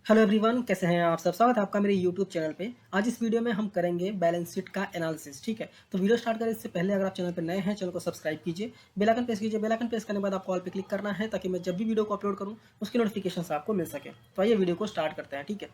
Hello everyone, कैसे हैं आप सब। स्वागत है आपका मेरे यूट्यूब चैनल पे। आज इस वीडियो में हम करेंगे बैलेंस शीट का एनालिसिस। ठीक है, तो वीडियो स्टार्ट करें इससे पहले अगर आप चैनल पर नए हैं, चैनल को सब्सक्राइब कीजिए, बेल आइकन प्रेस कीजिए। बेल आइकन प्रेस करने के बाद आपको ऑल पे क्लिक करना है ताकि मैं जब भी वीडियो को अपलोड करूँ उसकी नोटिफिकेशन आपको मिल सके। तो आइए वीडियो को स्टार्ट करते हैं। ठीक है,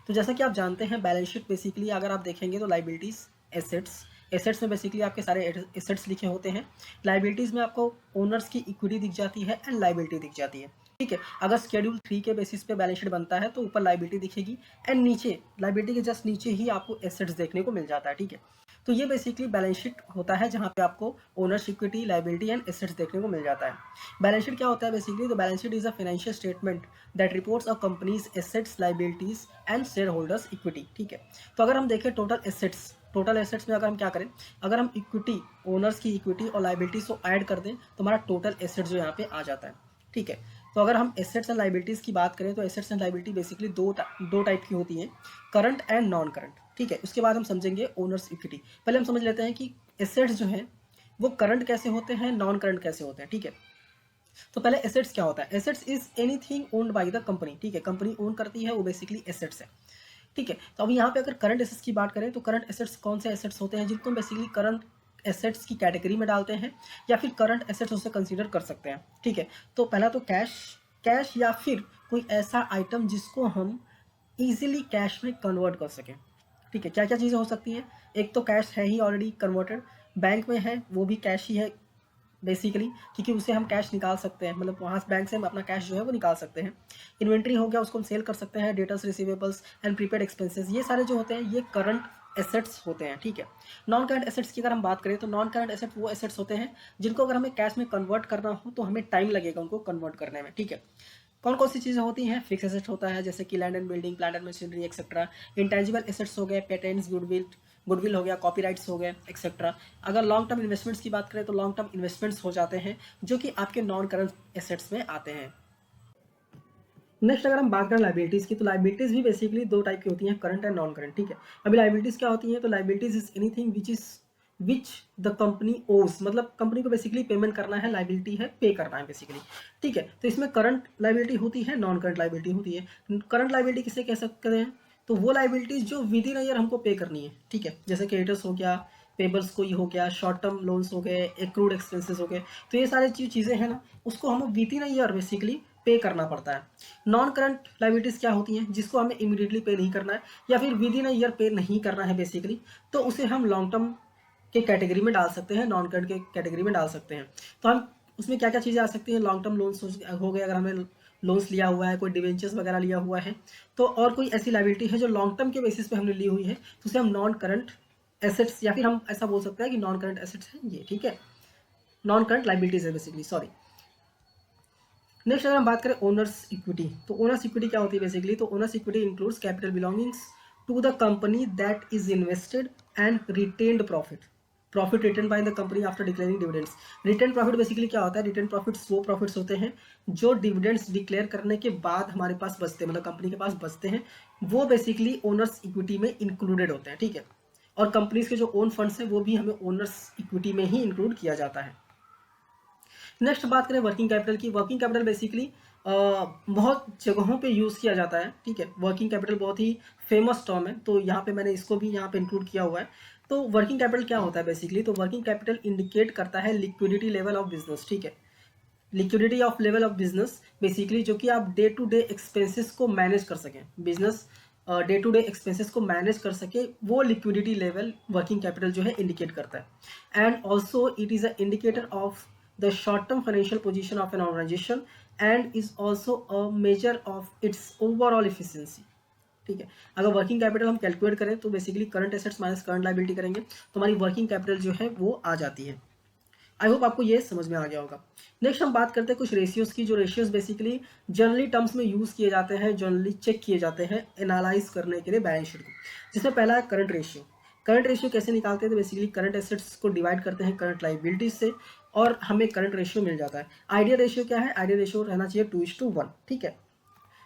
तो जैसा कि आप जानते हैं बैलेंस शीट बेसिकली अगर आप देखेंगे तो लाइबिलिटीज़, एसेट्स, एसेट्स में बेसिकली आपके सारे एसेट्स लिखे होते हैं। लाइबिलिटीज़ में आपको ओनर्स की इक्विटी दिख जाती है एंड लाइबिलिटी दिख जाती है। ठीक है, अगर शेड्यूल 3 के बेसिस पे बैलेंस शीट बनता है तो ऊपर लाइबिलिटी दिखेगी एंड नीचे लाइबिलिटी के जस्ट नीचे ही आपको एसेट्स देखने को मिल जाता है। ठीक है, तो ये बेसिकली बैलेंस शीट होता है जहाँ पे आपको owners equity, liability and assets देखने को मिल जाता है। बैलेंस शीट क्या होता है बेसिकली? तो balance sheet is a financial statement that reports a companies assets, liabilities and share holders equity. ठीक है, तो अगर हम देखें टोटल एसेट्स में अगर हम क्या करें, अगर हम इक्विटी, ओनर्स की इक्विटी और लाइबिलिटीज को ऐड कर दें तो हमारा टोटल एसेट्स जो यहाँ पे आ जाता है। ठीक है, तो अगर हम एसेट्स एंड लाइबिलिटीज़ की बात करें तो एसेट्स एंड लाइबिलिटी बेसिकली दो टाइप की होती हैं, करंट एंड नॉन करंट। ठीक है, उसके बाद हम समझेंगे ओनर्स इक्विटी। पहले हम समझ लेते हैं कि एसेट्स जो हैं वो करंट कैसे होते हैं, नॉन करंट कैसे होते हैं। ठीक है, तो पहले एसेट्स क्या होता है? Assets is anything owned by the company. ठीक है, कंपनी ओन करती है वो बेसिकली एसेट्स है। ठीक है, तो अब यहाँ पे अगर करंट एसेट्स की बात करें तो करंट एसेट्स कौन से एसेट्स होते हैं जिनको हम बेसिकली करंट एसेट्स की कैटेगरी में डालते हैं या फिर करंट एसेट्स उसे कंसीडर कर सकते हैं। ठीक है, तो पहला तो कैश, कैश या फिर कोई ऐसा आइटम जिसको हम इजीली कैश में कन्वर्ट कर सकें। ठीक है, क्या क्या चीज़ें हो सकती हैं? एक तो कैश है ही ऑलरेडी कन्वर्टेड, बैंक में है वो भी कैश ही है बेसिकली, क्योंकि उसे हम कैश निकाल सकते हैं, मतलब वहाँ बैंक से हम अपना कैश जो है वो निकाल सकते हैं। इन्वेंट्री हो गया, उसको हम सेल कर सकते हैं। Debtors, receivables and prepaid expenses, ये सारे जो होते हैं ये करंट एसेट्स होते हैं। ठीक है, नॉन करंट एसेट्स की अगर हम बात करें तो नॉन करंट एसेट्स वो एसेट्स होते हैं जिनको अगर हमें कैश में कन्वर्ट करना हो तो हमें टाइम लगेगा उनको कन्वर्ट करने में। ठीक है, कौन कौन सी चीज़ें होती हैं? फिक्स एसेट होता है जैसे कि land and building, plant and machinery etcetera. Intangible assets हो गए, पेटेंट्स, गुडविल हो गया, कॉपीराइट्स हो गए एक्सेट्रा। अगर लॉन्ग टर्म इन्वेस्टमेंट्स की बात करें तो लॉन्ग टर्म इन्वेस्टमेंट्स हो जाते हैं जो कि आपके नॉन करंट एसेट्स में आते हैं। नेक्स्ट अगर हम बात करें लाइबिलिटीज़ की तो लाइबिलिटीज़ भी बेसिकली दो टाइप की होती हैं, करंट एंड नॉन करंट। ठीक है, अभी लाइबिलिटीज़ क्या होती हैं? तो liabilities is anything which the company ओज, मतलब कंपनी को बेसिकली पेमेंट करना है, लाइबिलिटी है पे करना है बेसिकली। ठीक है, तो इसमें करंट लाइबिलिटी होती है, नॉन करंट लाइबिलिटी होती है। करंट लाइबिलिटी किसे कह सकते हैं? तो वो लाइबिलिटीज जो विद इन ईयर हमको पे करनी है। ठीक है, जैसे क्रेडिटर्स हो गया, पेबल्स कोई हो गया, शॉर्ट टर्म लोन्स हो गए, एक्रूड एक्सपेंसेस हो गए, तो ये सारी चीज़ें हैं ना, उसको हमें विद इन ईयर बेसिकली पे करना पड़ता है। नॉन करंट लाइबिलिटीज़ क्या होती हैं? जिसको हमें इमीडिएटली पे नहीं करना है या फिर विद इन ईयर पे नहीं करना है बेसिकली, तो उसे हम लॉन्ग टर्म के कैटेगरी में डाल सकते हैं, नॉन करंट के कैटेगरी में डाल सकते हैं। तो हम उसमें क्या क्या चीज़ें आ सकती हैं? लॉन्ग टर्म लोन्स हो गए, अगर हमें लोन्स लिया हुआ है, कोई डिवेंचर्स वगैरह लिया हुआ है, तो और कोई ऐसी लाइबिलिटी है जो लॉन्ग टर्म के बेसिस पे हमने ली हुई है, तो उसे हम नॉन करंट एसेट्स या फिर हम ऐसा बोल सकते हैं कि नॉन करंट एसेट्स हैं ये। ठीक है, नॉन करंट लाइबिलिटीज है बेसिकली, सॉरी। नेक्स्ट अगर हम बात करें ओनर्स इक्विटी, तो ओनर्स इक्विटी क्या होती है बेसिकली? तो owners equity includes capital belongings to the company that is invested and retained profit return by the company after declaring dividends. Return profit basically क्या होता है? रिटर्न प्रॉफिट्स वो profits होते हैं जो डिविडेंड्स डिक्लेयर करने के बाद हमारे पास बचते हैं, मतलब कंपनी के पास बचते हैं, वो बेसिकली ओनर्स इक्विटी में इंक्लूडेड होते हैं। ठीक है, और कंपनीज के जो ओन फंड्स हैं वो भी हमें ओनर्स इक्विटी में ही इंक्लूड किया जाता है। नेक्स्ट बात करें वर्किंग कैपिटल की। वर्किंग कैपिटल बेसिकली बहुत जगहों पे यूज़ किया जाता है। ठीक है, वर्किंग कैपिटल बहुत ही फेमस टर्म है, तो यहाँ पे मैंने इसको भी यहाँ पे इंक्लूड किया हुआ है। तो वर्किंग कैपिटल क्या होता है बेसिकली? तो वर्किंग कैपिटल इंडिकेट करता है लिक्विडिटी लेवल ऑफ बिजनेस। ठीक है, liquidity of level of business basically जो कि आप डे टू डे एक्सपेंसेस को मैनेज कर सकें, business day to day expenses को मैनेज कर सके, वो लिक्विडिटी लेवल वर्किंग कैपिटल जो है इंडिकेट करता है। And also it is a indicator of the short term financial position of an organisation and is also a measure of its overall efficiency. ठीक है, अगर वर्किंग कैपिटल हम calculate करें तो basically current assets minus current liability करेंगे तो हमारी working capital जो है वो आ जाती है। आई होप आपको ये समझ में आ गया होगा। नेक्स्ट हम बात करते हैं कुछ रेशियोज की, जो रेशियोज बेसिकली जनरली टर्म्स में यूज किए जाते हैं, जनरली चेक किए जाते हैं एनालाइज करने के लिए बैलेंस शीट को, जिसमें पहला है करंट रेशियो। करंट रेशियो कैसे निकालते हैं? तो बेसिकली करंट एसेट्स को डिवाइड करते हैं करंट लाइबिलिटीज से और हमें करंट रेशियो मिल जाता है। आइडियल रेशियो क्या है? आइडियल रेशियो रहना चाहिए 2:1। ठीक है,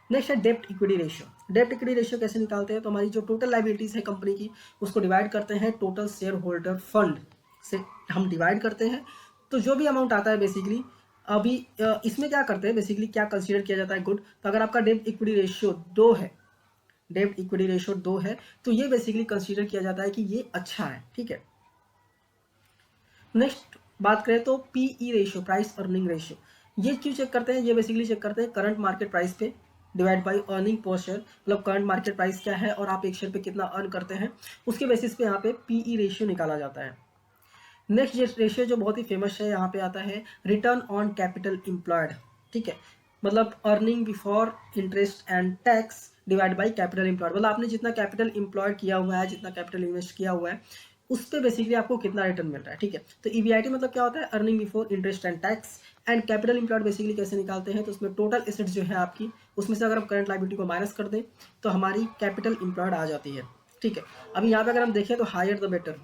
नेक्स्ट है डेप्ट इक्विटी रेशियो। डेप्ट इक्विटी रेशियो कैसे निकालते हैं? तो हमारी जो टोटल लाइबिलिटीज है कंपनी की उसको डिवाइड करते हैं टोटल शेयर होल्डर फंड से, हम डिवाइड करते हैं, तो जो भी अमाउंट आता है बेसिकली, अभी इसमें क्या करते हैं बेसिकली, क्या कंसीडर किया जाता है? गुड, तो अगर आपका डेप्ट इक्विटी रेशियो 2 है डेब्ट इक्विटी रेशियो 2 है, तो ये बेसिकली कंसीडर किया जाता है कि ये अच्छा है, ठीक है। नेक्स्ट बात करें तो PE ratio, price earning ratio, ये क्यों चेक करते हैं? ये बेसिकली चेक करते हैं करंट मार्केट प्राइस पे divide by earning per share, मतलब करंट मार्केट प्राइस क्या है और आप एक शेयर पे कितना अर्न करते हैं, उसके बेसिस पे यहाँ पे पीई रेशियो निकाला जाता है। नेक्स्ट रेशियो जो बहुत ही फेमस है यहाँ पे आता है रिटर्न ऑन कैपिटल एम्प्लॉयड, ठीक है, मतलब earning before interest and tax divide by capital employed, मतलब आपने जितना कैपिटल एम्प्लॉयड किया हुआ है, जितना कैपिटल इन्वेस्ट किया हुआ है, उस पर बेसिकली आपको कितना रिटर्न मिल रहा है, ठीक है। तो ईबीआईटी मतलब क्या होता है? Earning before interest and tax. And capital employed basically कैसे निकालते हैं? तो उसमें टोटल एसेट्स जो है आपकी, उसमें से अगर हम करंट लायबिलिटी को माइनस कर दें तो हमारी कैपिटल एम्प्लॉयड आ जाती है, ठीक है। अभी यहाँ पे अगर हम देखें तो हायर द बेटर,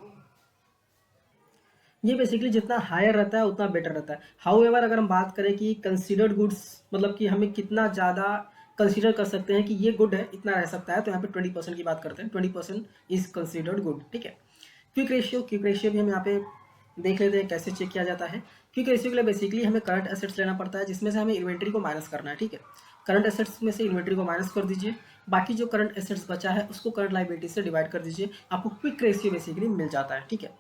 ये बेसिकली जितना हायर रहता है उतना बेटर रहता है। हाउएवर अगर हम बात करें कि कंसीडर्ड गुड्स, मतलब कि हमें कितना ज़्यादा कंसीडर कर सकते हैं कि ये गुड है, इतना रह सकता है, तो यहाँ पे 20% की बात करते हैं, 20% इज कंसीडर्ड गुड, ठीक है। क्विक रेशियो भी हम यहाँ पे देख लेते हैं कैसे चेक किया जाता है। क्विक रेशियो के लिए बेसिकली हमें करंट एसेट्स लेना पड़ता है, जिसमें से हमें इन्वेंट्री को माइनस करना है, ठीक है। करंट एसेट्स में से इन्वेंट्री को माइनस कर दीजिए, बाकी जो करंट एसेट्स बचा है उसको करंट लायबिलिटी से डिवाइड कर दीजिए, आपको क्विक रेशियो बेसिकली मिल जाता है, ठीक है।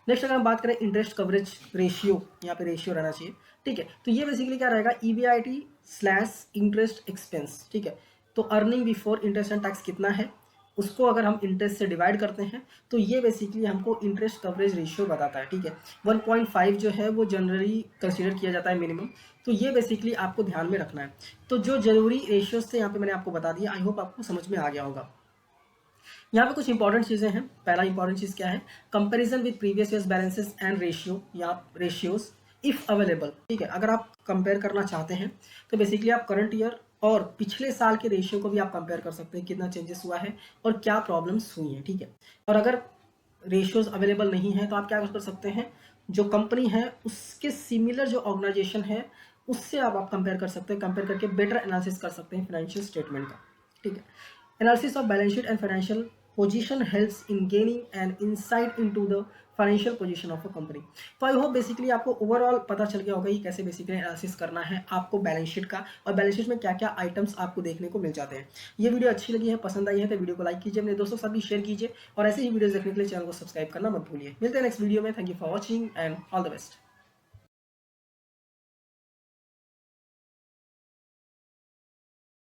नेक्स्ट अगर हम बात करें इंटरेस्ट कवरेज रेशियो, यहाँ पे रेशियो रहना चाहिए, ठीक है। तो ये बेसिकली क्या रहेगा? ईबीआईटी स्लैश इंटरेस्ट एक्सपेंस, ठीक है। तो earning before interest and tax कितना है, उसको अगर हम इंटरेस्ट से डिवाइड करते हैं तो ये बेसिकली हमको इंटरेस्ट कवरेज रेशियो बताता है, ठीक है। 1.5 जो है वो जनरली कंसीडर किया जाता है मिनिमम, तो ये बेसिकली आपको ध्यान में रखना है। तो जो जरूरी रेशियोज थे यहाँ पे मैंने आपको बता दिया, आई होप आपको समझ में आ गया होगा। यहाँ पे कुछ इंपॉर्टेंट चीज़ें हैं। पहला इंपॉर्टेंट चीज़ क्या है? Comparison with previous years balances and ratio या रेशियोज इफ अवेलेबल, ठीक है। अगर आप कंपेयर करना चाहते हैं तो बेसिकली आप करंट ईयर और पिछले साल के रेशियो को भी आप कंपेयर कर सकते हैं, कितना चेंजेस हुआ है और क्या प्रॉब्लम्स हुई हैं, ठीक है। और अगर रेशियोज अवेलेबल नहीं है तो आप क्या कर सकते हैं? जो कंपनी है उसके सिमिलर जो ऑर्गेनाइजेशन है उससे आप कंपेयर कर सकते हैं, कंपेयर करके बेटर एनालिसिस कर सकते हैं फाइनेंशियल स्टेटमेंट का, ठीक है। Analysis of balance sheet and financial position helps in gaining an insight into the financial position of a company. तो आई होप बेसिकली आपको ओवरऑल पता चल गया होगा कि कैसे बेसिकली एनालिसिस करना है आपको बैलेंस शीट का, और बैलेंस शीट में क्या क्या आइटम्स आपको देखने को मिल जाते हैं। ये वीडियो अच्छी लगी है, पसंद आई है तो वीडियो को लाइक कीजिए, अपने दोस्तों के साथ भी शेयर कीजिए, और ऐसे ही वीडियोस देखने के लिए चैनल को सब्सक्राइब करना मत भूलिए। मिलते हैं नेक्स्ट वीडियो में। Thank you for watching and all the best.